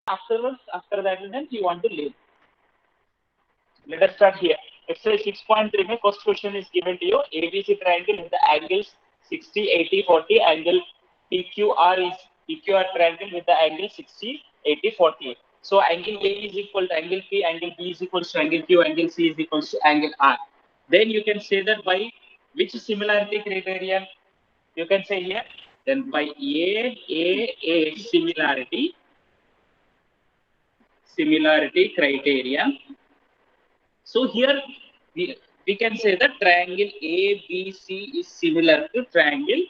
afterwards, after the attendance, you want to leave. Let us start here. Exercise 6.3 में first question is given to you. ABC triangle with the angles 60, 80, 40. Angle PQR is PQR triangle with the angle 60, 80, 40. So angle A is equal to angle P, angle B is equal to angle Q, angle C is equal to angle R. Then you can say that by which similarity criterion? You can say here. Then by A similarity criteria. So here we can say that triangle ABC is similar to triangle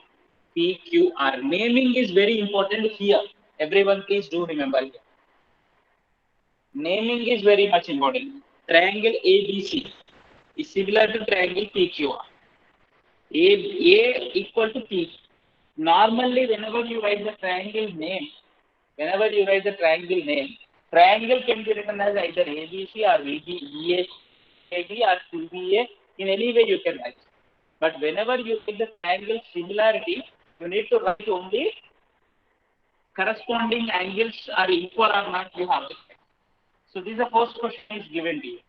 PQR. Naming is very important here. Everyone please do remember here. Naming is very much important. Triangle ABC is similar to triangle PQR. A equal to P. Normally, whenever you write the triangle name, triangle can be written as either ABC or EA or CBA. In any way you can write. But whenever you write the triangle similarity, you need to write only corresponding angles are equal or not. You have to. So this is the first question is given to you.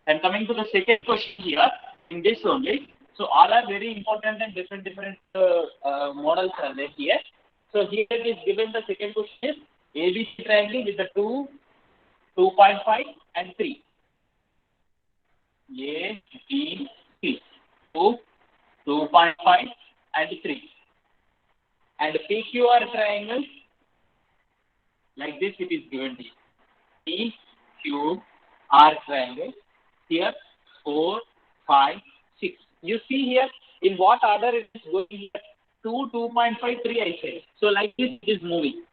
And coming to the second question here, in this only. So all are very important and different models are there here. So here it is given the second question is ABC triangle with the 2.5 and 3. A, B, C. 2.5 and 3. And PQR triangle, like this it is given to you. PQR triangle, here 4, 5, 6. You see here, in what order it is going here? 2, 2.5, 3 I say. So like this it is moving.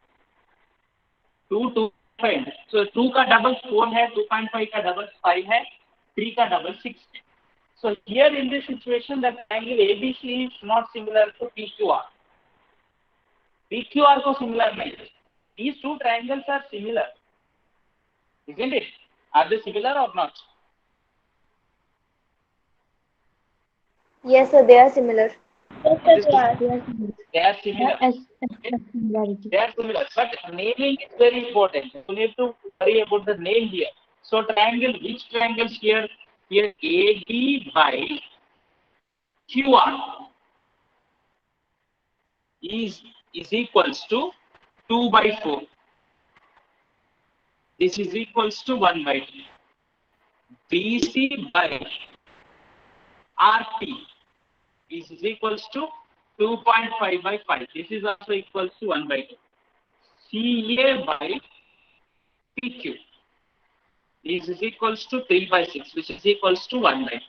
2, 2.5. So 2 का double 4 है, 2.5 का double 5 है, 3 का double 6 है. So here in this situation, the triangle ABC is not similar to PQR. PQR को similar नहीं. These two triangles are similar, isn't it? Are they similar or not? Yes, sir, they are similar. Yes, sir, they are similar. They are similar, but naming is very important. You need to worry about the name here. So triangle, which triangles here? Here AB by QR is equals to 2 by 4. This is equals to 1 by 2. BC by RP is equals to 2.5 by 5. This is also equals to 1 by 2. CA by PQ is equals to 3 by 6, which is equals to 1 by 2.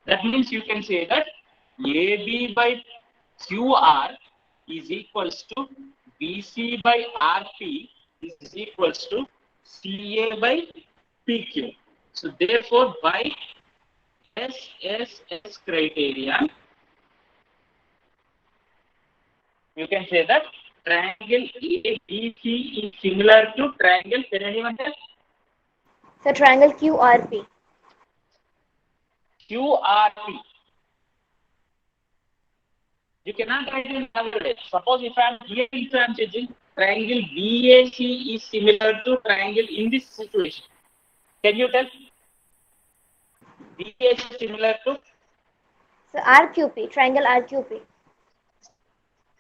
That means you can say that AB by QR is equals to BC by RP is equals to CA by PQ. So therefore, by SSS criterion, you can say that triangle ABC is similar to triangle. Can anyone tell? So triangle QRP. QRP. You cannot write in nowadays. Suppose if I am here, if I am changing triangle BAC is similar to triangle in this situation. Can you tell? BAC is similar to? So RQP, triangle RQP.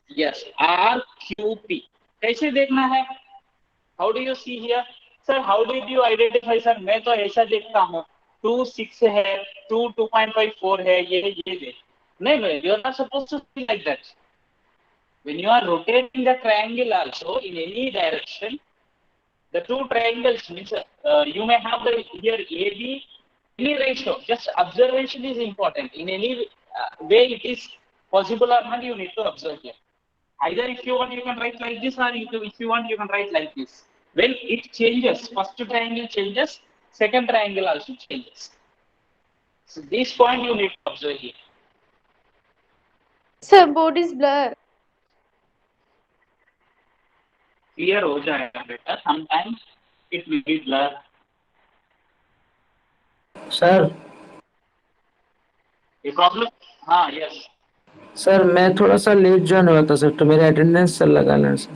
Yes, RQP. कैसे देखना है? How do you see here? Sir, how did you identify, sir? मैं तो ऐसा देखता हूँ. 2, 6 है, 2, 2.5, 4 है, ये देख. नहीं, you are not supposed to see like that. When you are rotating the triangle also in any direction, the two triangles means you may have the here AB, any ratio. Just observation is important. In any way it is possible or not, you need to observe here. Either if you want, you can write like this, or if you want, you can write like this. When it changes, first triangle changes, second triangle also changes. So this point you need to observe here. Sir, board is blur. Clear हो जाएगा बेटा. Sometimes it will be blur. Sir ये problem? हाँ, yes. Sir मैं थोड़ा सा late join हुआ था सर, तो मेरा अटेंडेंस सर लगा लेना sir.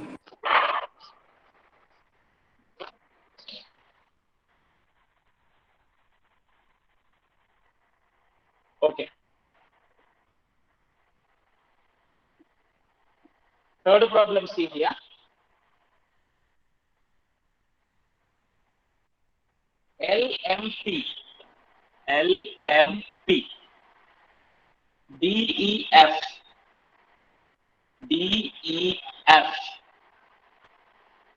Third problem, see here. LMP, DEF,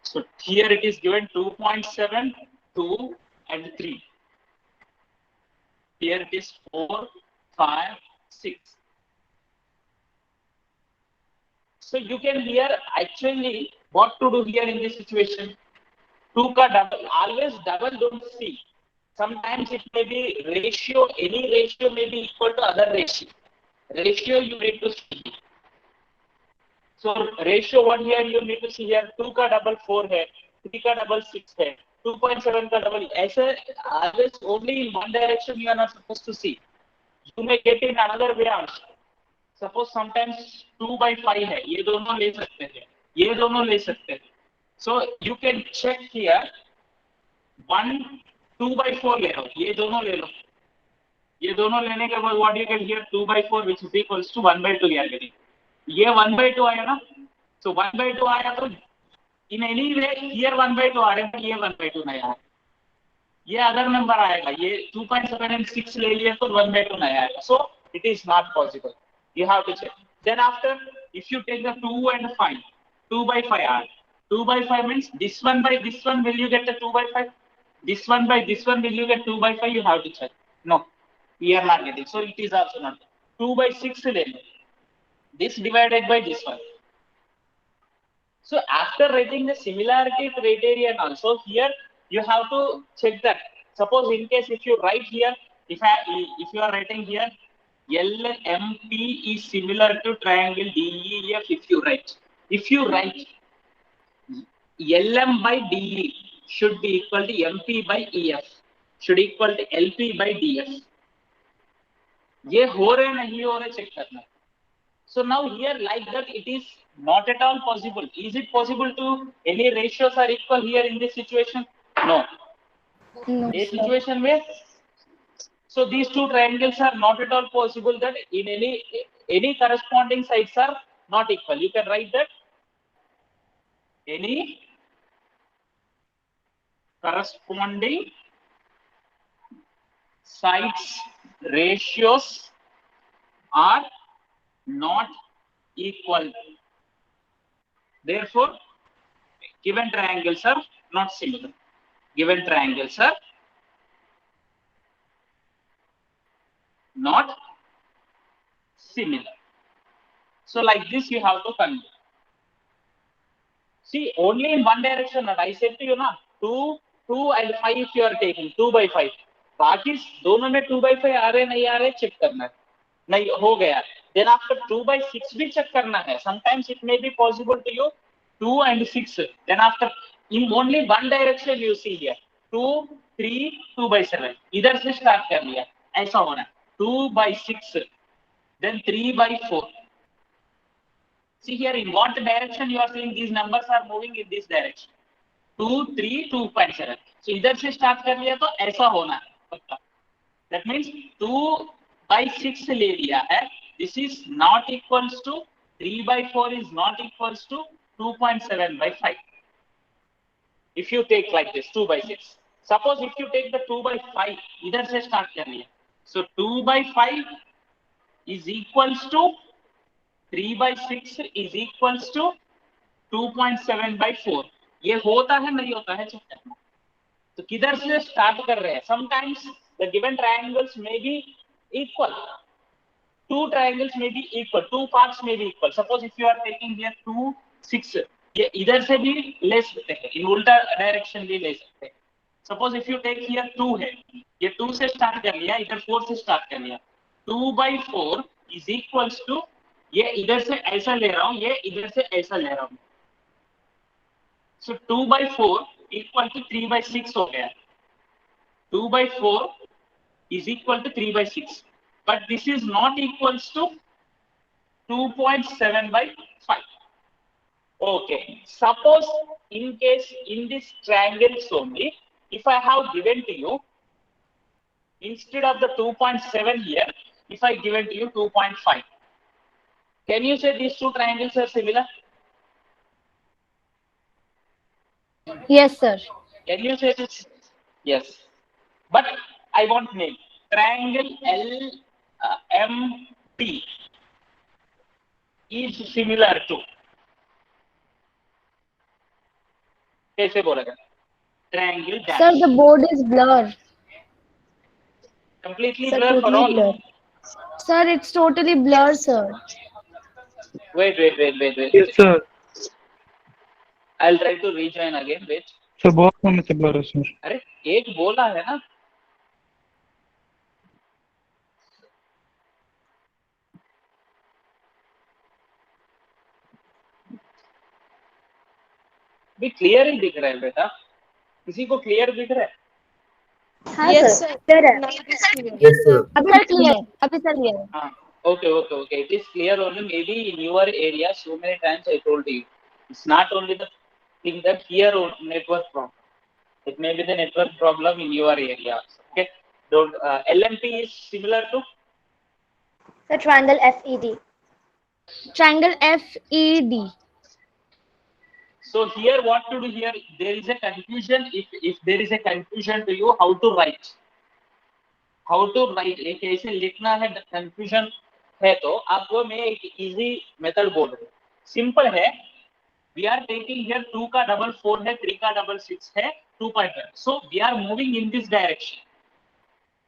So here it is given 2.7, 2 and 3. Here it is 4, 5, 6. So you can here actually what to do here in this situation. 2 ka double, always double don't see. Sometimes it may be ratio, any ratio may be equal to other ratio. Ratio you need to see. So ratio 1 here you need to see here 2 का double 4 है, 3 का double 6 है, 2.7 का double. ऐसे always only in one direction you are not supposed to see. You may get in another way also. Suppose sometimes 2 by 5 है, ये दोनों ले सकते हैं, ये दोनों ले सकते हैं. So you can check here 1 2 by 4 ले लो, ये दोनों ले लो. ये दोनों लेने के बाद what you can here 2 by 4 which is equals to 1 by 2 you are getting. ये 1 by 2 आया ना, so 1 by 2 आया तो in any way here 1 by 2 आ रहे हैं, ये 1 by 2 नहीं आया, ये अदर नंबर आएगा, ये 2.7 and 6 ले लिए तो 1 by 2 नहीं आएगा, so it is not possible. You have to check. Then after if you take the 2 and 5, 2 by 5 are 2 by 5 means this one by this one will you get the 2 by 5? This one by this one will you get 2 by 5? You have to check. No, we are not getting. So it is also not. 2 by 6 ले लो. This divided by this one. So after writing the similarity criterion also here you have to check that. Suppose in case if you write here, if you are writing here LMP is similar to triangle DEF, if you write LM by DE should be equal to MP by EF, should equal to LP by DF. ये हो रहे नहीं हो रहे check करना. So now here like that it is not at all possible. Is it possible to any ratios are equal here in this situation? No. No, This sir. situation where so these two triangles are not at all possible that in any corresponding sides are not equal. You can write that any corresponding sides ratios are not equal. Therefore, given triangles are not similar. Given triangles are not similar. So like this you have to convert. See, only in one direction. I said to you now, 2 and 5 if you are taking 2 by 5. बाकी दोनों में 2 by 5 आ रहे नहीं आ रहे check करना है. नहीं हो गया. Then after 2 by 6 भी check करना है. Sometimes it may be possible to you 2 and 6. Then after in only one direction you see here 2, 3, 2 by 7. इधर से start कर लिया. ऐसा होना. 2 by 6. Then 3 by 4. See here in what direction you are seeing these numbers are moving in this direction. 2, 3, 2.7. So इधर से start कर लिया तो ऐसा होना है. That means 2 by 6 ले लिया है. This is not equals to 3 by 4 is not equals to 2.7 by 5. If you take like this 2 by 6. Suppose if you take the 2 by 5 इधर से start कर लिया. So 2 by 5 is equals to 3 by 6 is equals to 2.7 by 4. ये होता है नहीं होता है चेक करना. तो किधर से स्टार्ट कर रहे हैं? Sometimes the given triangles may be equal. Two triangles may be equal. Two parts may be equal. Suppose if you are taking here 2, 6. ये इधर से भी ले सकते हैं. In उल्टा डायरेक्शन भी ले सकते हैं. Suppose if you take here 2 है. ये 2 से स्टार्ट कर लिया. इधर 4 से स्टार्ट कर लिया. 2 by 4 is equals to ये इधर से ऐसा ले रहा हूँ. ये इधर से ऐसा ले रहा हूँ. So 2 by 4 equal to 3 by 6 हो गया. 2 by 4 is equal to 3 by 6. But this is not equals to 2.7 by 5. Okay. Suppose in case in this triangles only, if I have given to you, instead of the 2.7 here, if I given to you 2.5. Can you say these two triangles are similar? Yes, sir. Can you say this? Yes. But I want name. Triangle LMP is similar to. कैसे बोलेगा? Triangle Sir, dash. the board is blur. Completely Sir, blur for totally all. blur. Sir, it's totally blur, sir. Wait. Yes, sir. I'll try to rejoin again. Wait. Sir बहुत समय से blur है sir. अरे एक बोला है ना. भी क्लियर ही दिख रहा है बेटा. किसी को क्लियर दिख रहा है? हाँ Yes, सर, sir. clear है. Now it is clear. Yes, sir. अभी सर क्लियर है. अभी सर क्लियर है. हाँ. Okay. It is clear only. Maybe in your area, so many times I told you. It's not only the thing that here network problem. It may be the network problem in your area also. Okay. Don't. LMP is similar to. Sir, triangle FED. Triangle FED. So here, what to do here? There is a confusion. If there is a confusion to you, how to write? How to write? एक ऐसे लिखना है confusion है तो आपको मैं एक easy method बोल रहा हूँ. Simple है. We are taking here 2 का double 4 है, 3 का double 6 है, 2.1. So we are moving in this direction.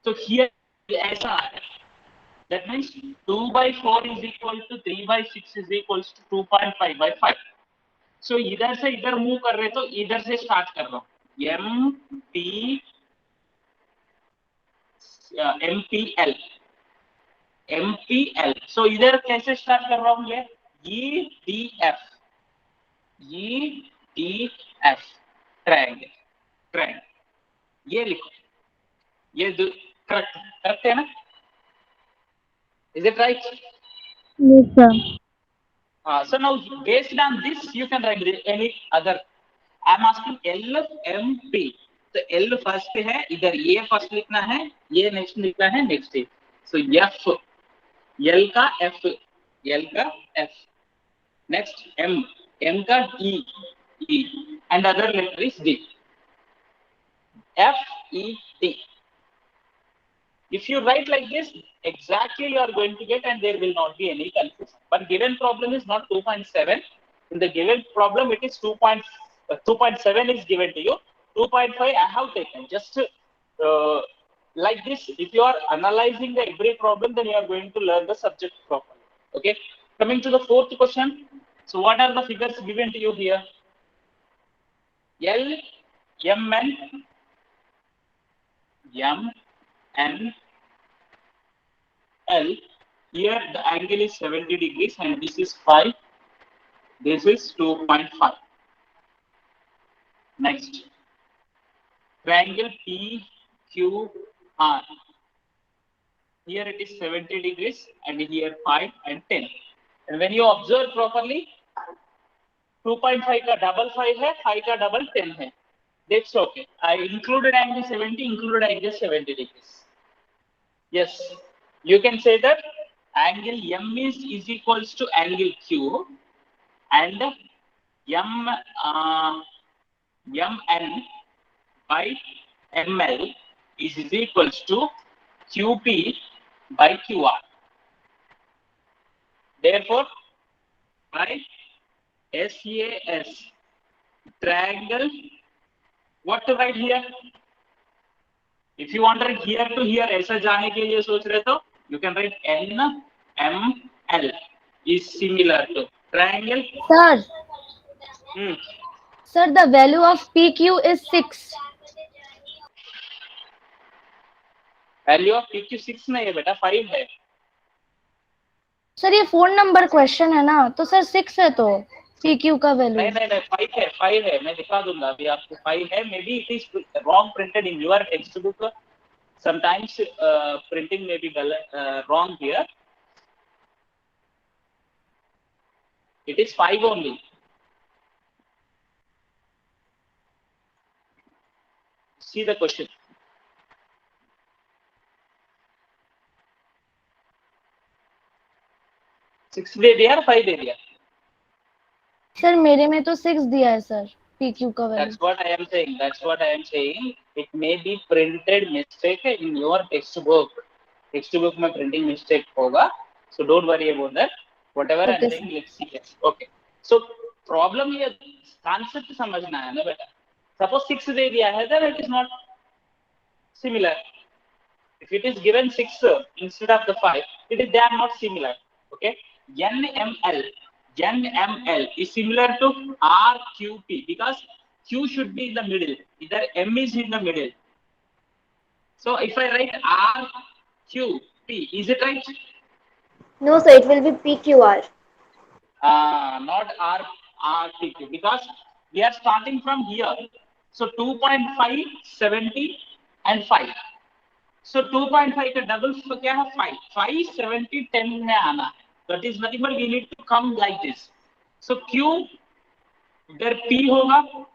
So here ऐसा है. That means 2 by 4 is equal to 3 by 6 is equals to 2.5 by 5. So इधर से इधर मूव कर रहे तो इधर से स्टार्ट कर रहा हूँ. MPL. So इधर कैसे स्टार्ट कर रहा हूँ ये? EDF. ट्रायंगल. ये लिखो. ये करेक्ट है ना? Is it right? Yes, sir. So now based on this you can write any other. I am asking LMP. तो L फर्स्ट है, इधर ये फर्स्ट लिखना है, ये नेक्स्ट लिखना है, नेक्स्ट है. So F, L का F, next M का E, and other letter is D. FED. If you write like this, exactly you are going to get, and there will not be any confusion. But given problem is not 2.7. In the given problem, it is 2.7 is given to you. 2.5 I have taken. Just like this, if you are analyzing the every problem, then you are going to learn the subject properly. Okay. Coming to the fourth question. So what are the figures given to you here? L, M, and L. Here the angle is 70 degrees and this is 5. This is 2.5. Next, triangle PQR. Here it is 70 degrees and here 5 and 10. And when you observe properly, 2.5 का double 5 है, 5 का double 10 है. That's okay. I included angle 70, included angle 70 degrees. Yes, you can say that angle M is equals to angle Q, and MN by ML is equals to QP by QR. Therefore, by SAS, triangle, what to write here? If you want to write here to here, ऐसा जाने के लिए सोच रहे तो you can write NML is similar to triangle. Sir. Hmm. Sir, the value of PQ is 6. Value of PQ 6 नहीं है बेटा, 5 है. सर ये 4 नंबर क्वेश्चन है ना, तो सर 6 है तो PQ का वैल्यू. नहीं 5 है. मैं दिखा दूंगा अभी आपको. 5 है. May be it is wrong printed in your textbook. Sometimes printing may be wrong here. It is 5 only. See the question. Six दे दिया, 5 दे दिया. सर मेरे में तो 6 दिया है सर. PQ का value. That's what I am saying. That's what I am saying. It may be printed mistake in your textbook. Textbook में printing mistake होगा. So don't worry about that. Whatever I'm Okay, saying, let's see here. Okay. So problem ये concept समझना है ना बेटा. Suppose 6 दे दिया है, then it is not similar. If it is given 6 instead of the 5, they are not similar. Okay. NML is similar to RQP because Q should be in the middle. Either M is in the middle. So if I write RQP, is it right? No, sir, it will be PQR. Not RPQ because we are starting from here. So 2.5, 70 and 5. So 2.5 का double क्या है 5. 5, 70, 10 में आना है. That is nothing but we need to come like this. So Q इधर P होगा,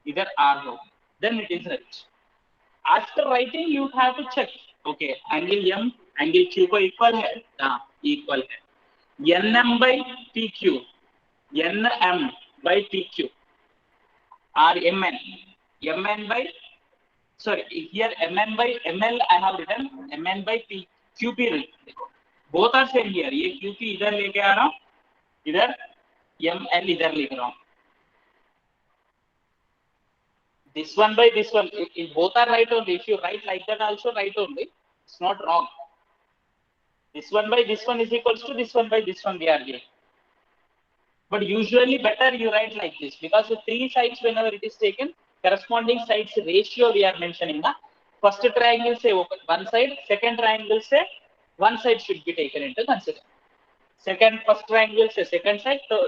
इधर R होगा. Then it is right. After writing, you have to check. Okay, angle M, angle Q को equal है, हाँ, equal है. NM by PQ, NM by PQ, or MN by, sorry, here MN by ML I have written, MN by QP written. Both are same here. ये QP इधर लेके आ रहा हूँ, इधर ML इधर लेके रहा हूँ. This one by this one, if both are right only. If you write like that also right only, it's not wrong. This one by this one is equals to this one by this one we are getting. But usually better you write like this because the 3 sides whenever it is taken, corresponding sides ratio we are mentioning. Na? First triangle say one side, second triangle say one side should be taken into consideration. First triangle say second side, so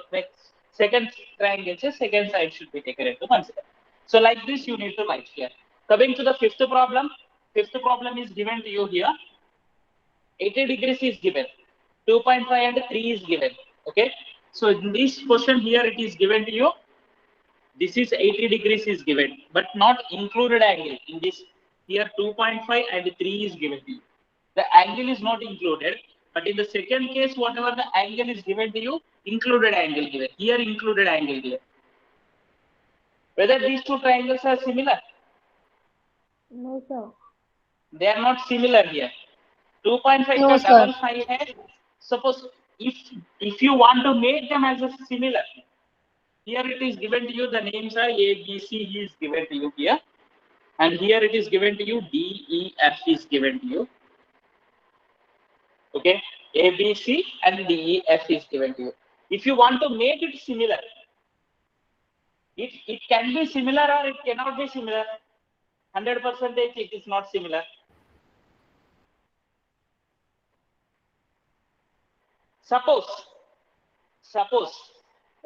second triangle say second side should be taken into consideration. So like this you need to write here. Coming to the fifth problem is given to you here. 80 degrees is given, 2.5 and 3 is given. Okay. So in this question here it is given to you. This is 80 degrees is given, but not included angle. In this here 2.5 and 3 is given to you. The angle is not included, but in the second case, whatever the angle is given to you, included angle given. Here included angle given. Whether these two triangles are similar? No, sir. They are not similar here. 2.5 No, का sir. double 5 है. Suppose if you want to make them as a similar, here it is given to you, the names are A, B, C, is given to you here. And here it is given to you, D, E, F is given to you. Okay, A, B, C and D, E, F is given to you. If you want to make it similar, it can be similar or it cannot be similar. 100% it is not similar. Suppose,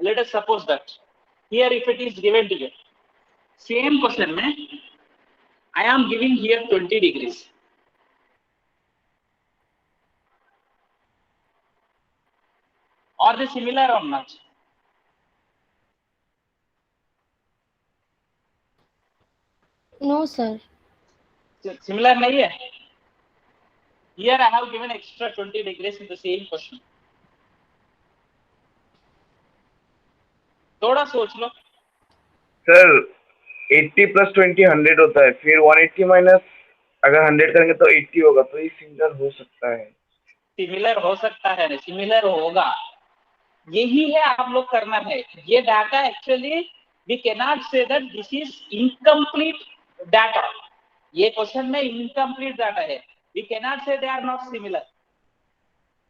let us suppose that here if it is given to you, same question mein, I am giving here 20 degrees. Are they similar or not? No, sir. Similar nahi hai. Here I have given extra 20 degrees in the same question. थोड़ा सोच लो. Sir 80 plus 20 100 होता है, फिर 180 minus अगर 100 करेंगे तो 80 होगा, तो ये सिमिलर हो सकता है. सिमिलर हो सकता है, सिमिलर होगा, यही है आप लोग करना है. ये data actually we cannot say that this is incomplete data. ये क्वेश्चन में इनकम्प्लीट डाटा है. We cannot say they are not similar.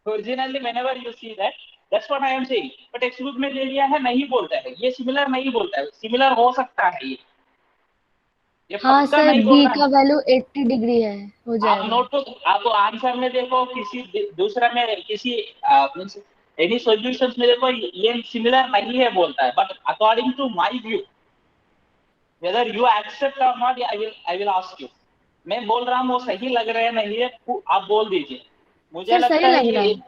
Originally whenever you see that, that's what I am saying. But text book में दे दिया है, नहीं बोलता है ये सिमिलर, नहीं बोलता है. सिमिलर हो सकता है ये हाँ पक्का सर, नहीं बी बोल का रहा है. वैल्यू 80 डिग्री है, हो आप जाएगा. नोट तो आप आंसर में देखो, किसी दूसरा में किसी एनी सॉल्यूशंस में देखो, ये सिमिलर नहीं है बोलता है. But according to my view, whether you accept or not, I will ask you. मैं बोल रहा हूँ वो सही लग रहा है नहीं है, आप बोल दीजिए. मुझे सर, लगता सही है लग रहा ये, है.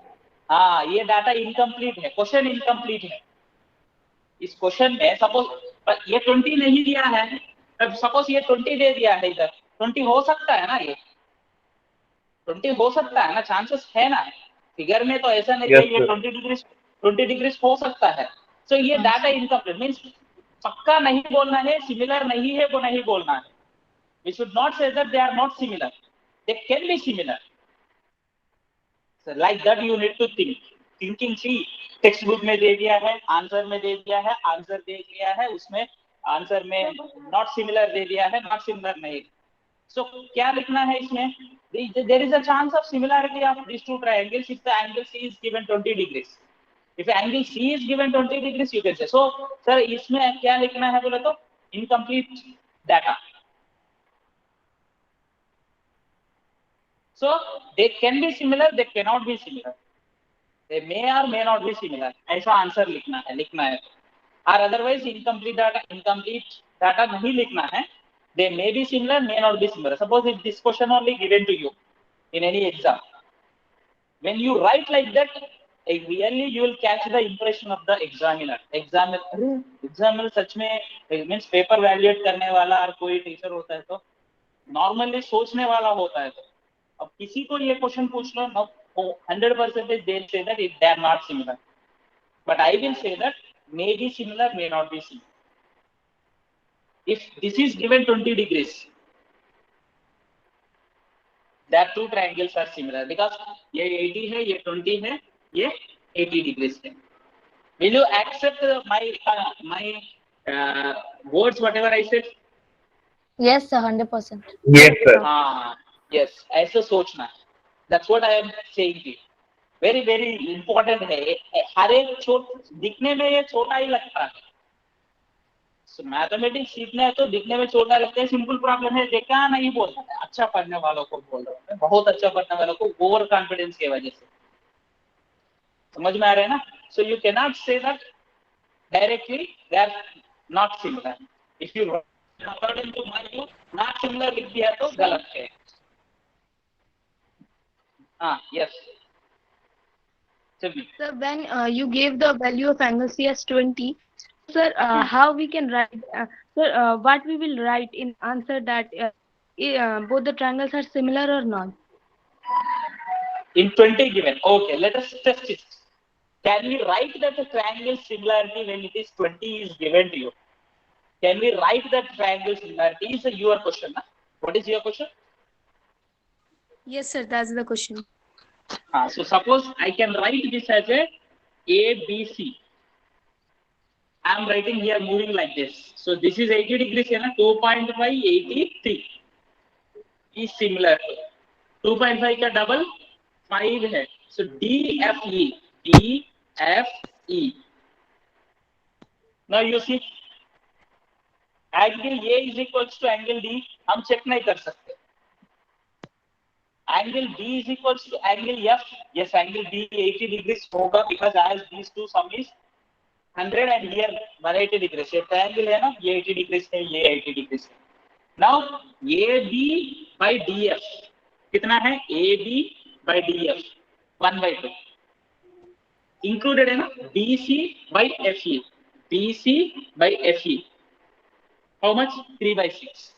हाँ, ये डाटा इनकम्प्लीट है, क्वेश्चन इनकम्प्लीट है. इस क्वेश्चन में सपोज ये 20 नहीं दिया है, सपोज ये 20 दे दिया है, इधर 20 हो सकता है ना, ये 20 हो सकता है ना, चांसेस है ना. फिगर में तो ऐसा नहीं है, ये 20 डिग्री हो सकता है. सो ये डाटा इनकम्प्लीट मींस पक्का नहीं बोलना है, सिमिलर नहीं है वो नहीं बोलना है. We should not say that they are not similar. They can be similar. So like that you need to think. Thinking, see, text book में दे दिया है, आंसर में दे दिया है, आंसर दे दिया है, उसमें आंसर में नॉट सिमिलर दे दिया है, नॉट सिमिलर नहीं. So क्या लिखना है इसमें? There is a chance of similarity of these two triangles if the angle C is given 20 degrees. If angle C is given 20 degrees, you can say. So, sir, इसमें क्या लिखना है बोले तो incomplete data. So they can be similar, they cannot be similar. They may or may not be similar. ऐसा answer लिखना है. Or otherwise incomplete data नहीं लिखना है. They may be similar, may not be similar. Suppose if this question only given to you in any exam, when you write like that, really you will catch the impression of the examiner. Examiner सच में means paper evaluate करने वाला और कोई teacher होता है तो normally सोचने वाला होता है. तो अब किसी को ये क्वेश्चन पूछ लो ना, 100% they will say that they are not similar. But I will say that may be similar, may not be similar. If this is given 20 degrees, that two triangles are similar because ये 80 है, ये 20 है, ये 80 degrees है. Will you accept my words whatever I said? Yes, sir, 100%. Yes, sir. हाँ, yes, ऐसा सोचना है. That's what I am saying to you. Very very important है. हर एक दिखने में ये छोटा ही लगता है. So मैथमेटिक्स सीखना है तो दिखने में छोटा लगता है. सिंपल प्रॉब्लम है, देखा नहीं बोल रहा है. अच्छा पढ़ने वालों को बोल रहा हूँ, बहुत अच्छा पढ़ने वालों को ओवर कॉन्फिडेंस की वजह से. समझ में आ रहा है ना? So you cannot say that directly they are not similar. If you according to my view not similar लिख दिया तो गलत है. हाँ, yes. Sir, when you gave the value of angle C as 20, sir, how we can write, sir, what we will write in answer that both the triangles are similar or not? In 20 given, okay, let us test it. Can we write that the triangle similarity when it is 20 is given to you? Can we write that triangle similarity? Is your question, na? What is your question? Yes, sir, that's the question. So suppose I can write this as a ABC. I am writing here moving like this. So this is 80 degrees, 2.5 83 is similar. 2.5 का double 5 है. So DFE. Now you see, angle A is equals to angle D. हम check नहीं कर सकते. Angle B is equals to angle F. Yes, angle B 80 degrees होगा because as these two sum is 100 and here 180 degrees. ये triangle है ना, ये 80 degrees है, ये 80 degrees है. Now AB by DF कितना है? AB by DF 1/2 included है ना, BC by FE. BC by FE how much? 3/6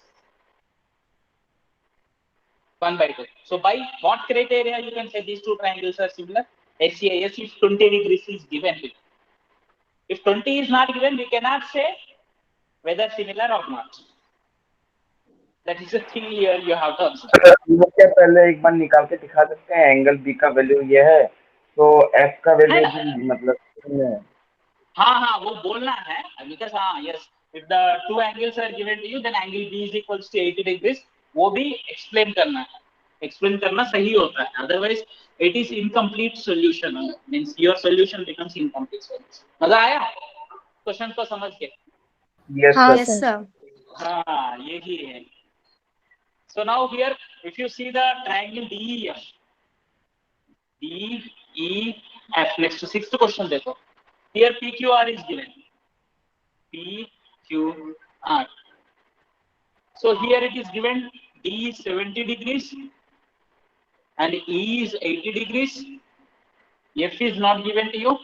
1/2. So by what criteria you can say these two triangles are similar? SCIS if 20 degrees is given. If 20 is not given, we cannot say whether similar or not. That is the thing here you have to observe. क्या पहले एक बार निकाल के दिखा सकते हैं? Angle B का value ये है तो एफ का वैल्यू भी मतलब हाँ वो बोलना है because yes, if the two angles are given to you then angle B is equals to 80 degrees. वो भी explain करना है. Explain करना सही होता है. Otherwise it is incomplete solution. Means your solution becomes incomplete solution. मजा आया क्वेश्चन को समझ के? Yes, sir. हाँ यही है. So now here if you see the triangle DEF. Next to sixth question देखो. Here PQR is given. PQR. So here it is given D is 70 degrees and E is 80 degrees. F is not given to you.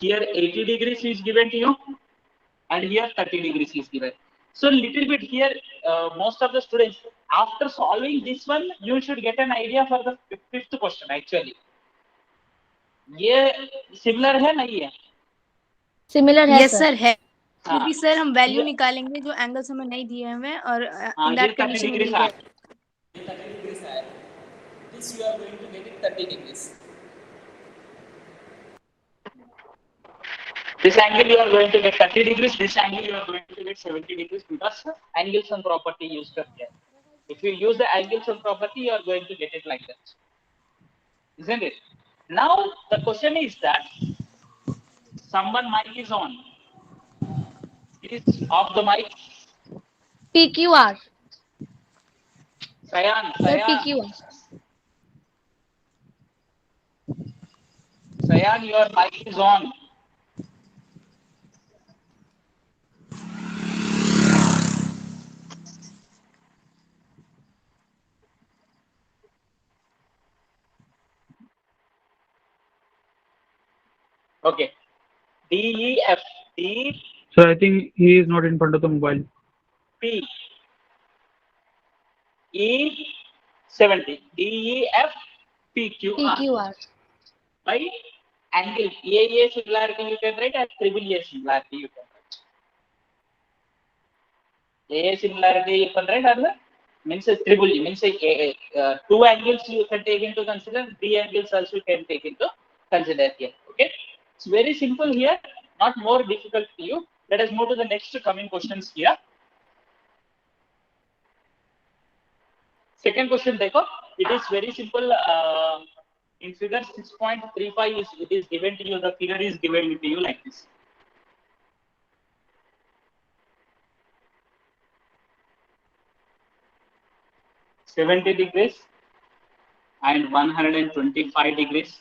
Here 80 degrees is given to you and here 30 degrees is given. So little bit here most of the students after solving this one you should get an idea for the fifth question actually. ये similar है नहीं है? Similar है Yes, sir. sir, है. क्योंकि sir हम value निकालेंगे जो एंगल्स हमें नहीं दिए हमें, और in that condition we will get 30 degrees है. This you are going to get it 30 degrees. This angle you are going to get 30 degrees, this angle you are going to get 70 degrees because angle sum property used here. If you use the angle sum property, you are going to get it like that. Isn't it? Now the question is that someone mic is on. Is off the mic. PQR. Sayan, Sir, Sayan. PQR. Sayan, your mic is on. Okay. DEF. D. So I think he is not in front of the mobile. P. E. 70. DEF. PQR. PQR. By angle AA similarity you can write and triple A similarity you can write. AA similarity you can write and means a triple E means two angles you can take into consider, three angles also you can take into consider here. Okay, it's very simple here, not more difficult to you. Let us move to the next coming questions here. Second question, देखो, it is very simple. In figure 6.35 it is given to you. The figure is given to you like this. $70 degrees and 125 degrees.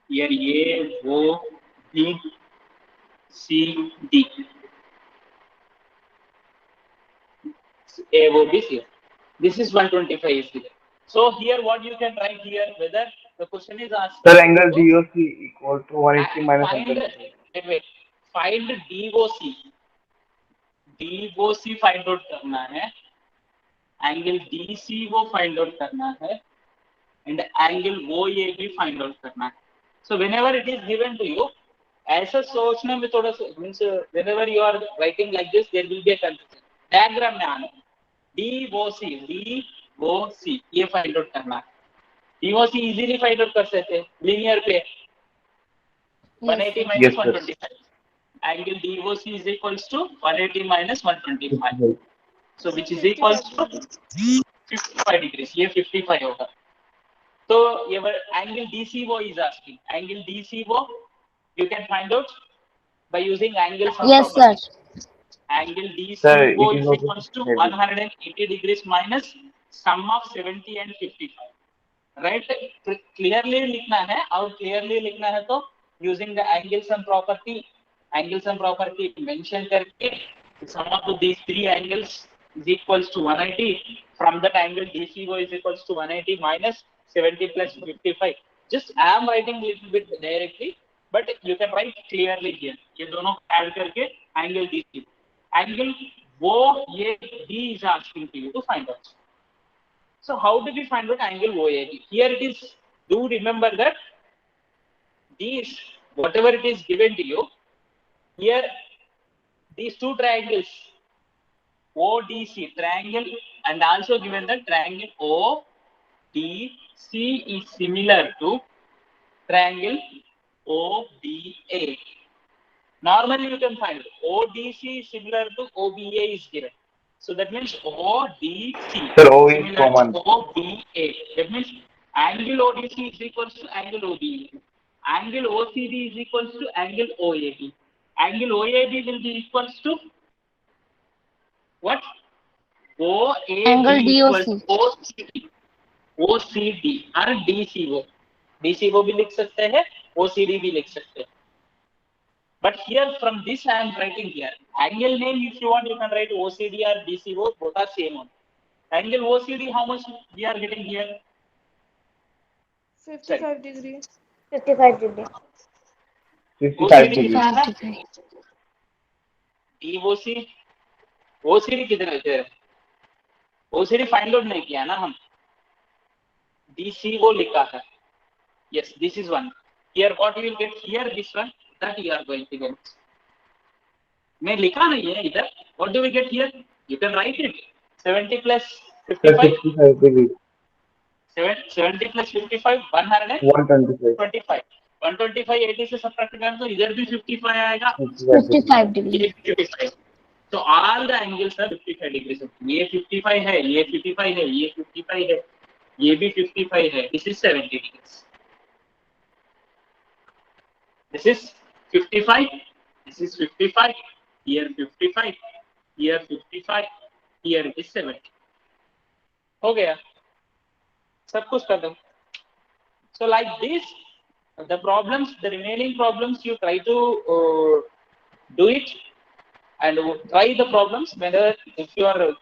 Here A, O, B, C, D. A, O, B, C. This is 125 is given. So here what you can write here, whether the question is asked. Sir, angle DOC equal to 180 minus 125. Wait. Find DOC. DOC find out करना है. Angle DC वो find out करना है. And angle OAB find out करना है. So whenever it is given to you, ऐसा सोचने में थोड़ा सा means whenever you are writing like this, there will be a confusion. Diagram में आना. DOC ये find out करना है. DOC easily find out कर सकते हैं linear पे 180 minus 125. Angle DOC is equals to 180 minus 125. So which is equals to 55 degrees. ये 55 होगा. So your angle DCO is asking. Angle DCO you can find out by using angle sum Yes, property. sir. Angle DCO Sir, is equals to 180 degrees minus sum of 70 and 55. Right? Clearly लिखना है और clearly लिखना है तो using the angle sum property mention करके sum of these three angles is equals to 180. From that angle DCO is equals to 180 minus 70 plus 55. Just I am writing little bit directly, but you can write clearly here. ये दोनों add करके angle DCO. Angle वो ये D is asking to you to find out. So how do we find out angle OAB? Here it is. Do remember that these whatever it is given to you. Here these two triangles ODC triangle and also given that triangle ODC is similar to triangle OBA. Normally you can find ODC is similar to OBA is given. So that means ODC Sir, O is similar common. to OBA. That means angle ODC is equals to angle OBA. Angle OCD is equals to angle OAB. Angle OAB will be equals to what? OAB Angle equals DOC. OCD. OCD और DCO. DCO भी लिख सकते हैं, OCD भी लिख सकते हैं. But here from this I am writing here. Angle name if you want you can write OCD or DCO, both are same one. Angle OCD how much we are getting here? 55 degrees. 55 degrees. 55 degrees. DOC OCD किधर है? OCD find out नहीं किया ना हम. DCO लिखा है. Yes, this is one. Here what you will get here this one that you are going to get. मैं लिखा नहीं है इधर. What do we get here? You can write it. 70 plus 55. 65 degree. 70 plus 55, 125. 125. 125 80 से subtract करें तो इधर भी 55 आएगा. 55 degree. ये 55. So all the angles are 55 degrees. ये 55 है, ये 55 है, ये 55 है, ये भी 55 है. This is 70 degrees. This is 55. This is 55. Here 55. Here 55. Here it is 70. हो गया. सब कुछ कर दो. So like this, the problems, the remaining problems, you try to do it and try the problems whether if you are